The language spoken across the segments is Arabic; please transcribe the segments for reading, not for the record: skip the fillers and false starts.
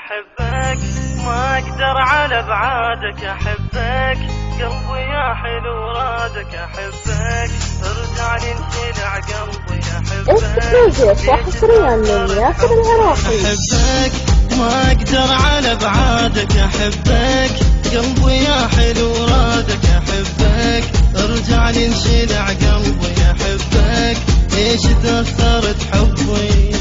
أحبك ما أقدر على بعادك، أحبك قلبي يا حلو رادك، أحبك ارجع لي انشلع قلبي، اكسكلوزيف وحصريا من ياسر العراقي. أحبك ما أقدر على بعادك، أحبك قلبي يا حلو رادك، أحبك ارجع لي انشلع قلبي، أحبك ايش تأثرت حبي،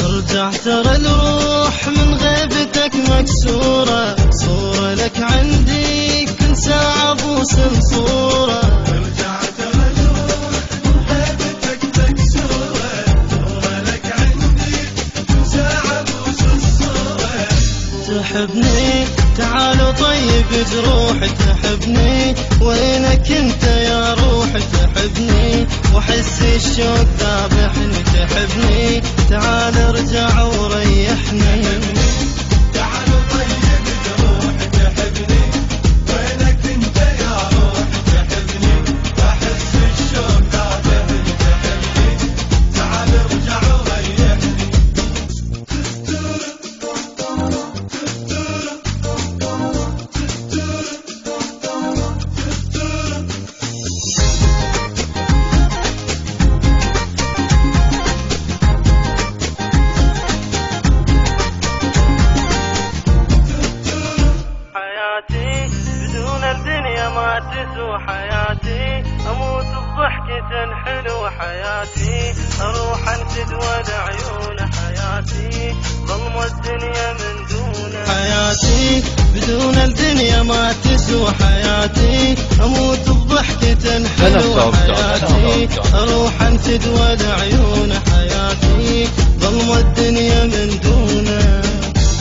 ارجع ترى الروح من غيبتك مكسورة، صورة لك عندي كل ساعة بوسم صورة، ارجع ترى الروح من غيبتك مكسورة، صورة لك عندي كل ساعة بوسم صورة. تحبني تعال طيب جروحي، تحبني وينك انت يا روحي، تحبني واحس الشوق ذابحني، تحبني تعال ارجع وريحني، تعال طيب جروحي، تحبني وينك انت يا روحي، تحبني واحس الشوق ذابحني، تحبني تعال ارجع وريحني. بدون الدنيا ما تسوى حياتي، اموت بضحكة حلوة حياتي، اروح انسد ولا عيون حياتي، ظلم الدنيا من دونه حياتي، بدون الدنيا ما تسوى حياتي، اموت بضحكة حلوة حياتي، اروح انسد ولا عيون حياتي، ظلم الدنيا من دونه،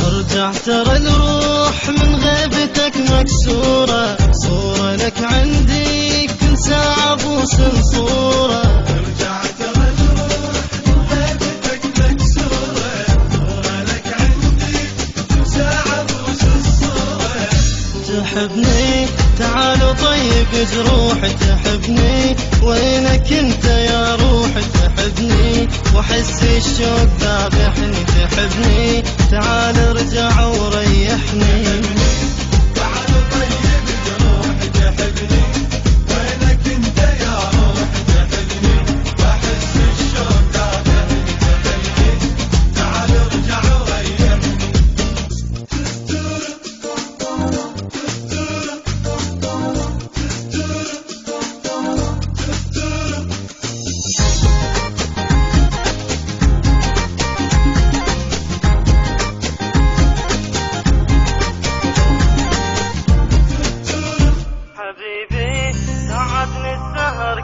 ارجع ترى الروح من غيبتك مكسورة، صورة لك عندي كل ساعة بوسم صورة، ارجع ترى الروح من غيبتك مكسورة، صورة لك عندي كل ساعة بوسم صورة. تحبني تعال طيب جروحي، تحبني وينك انت يا روحي، تحبني واحس الشوق ذابحني، تحبني تعال ارجع وريحني، تعال طيب جروحي، تحبني وينك انت يا روحي، تحبني واحس الشوق ذابحني، تحبني تعال ارجع وريحني.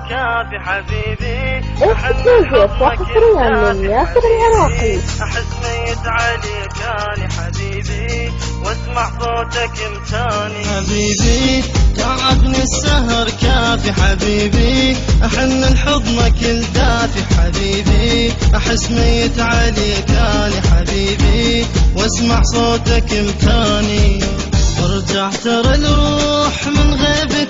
كافي حبيبي اكسكلوزيف وحصريا من ياسر العراقي. احس ميت عليك انا حبيبي واسمع صوتك امتاني، حبيبي تعبني السهر كافي حبيبي، احن لحضنك الدافي حبيبي، احس ميت عليك انا حبيبي واسمع صوتك امتاني، ارجع ترى الروح من غيبتك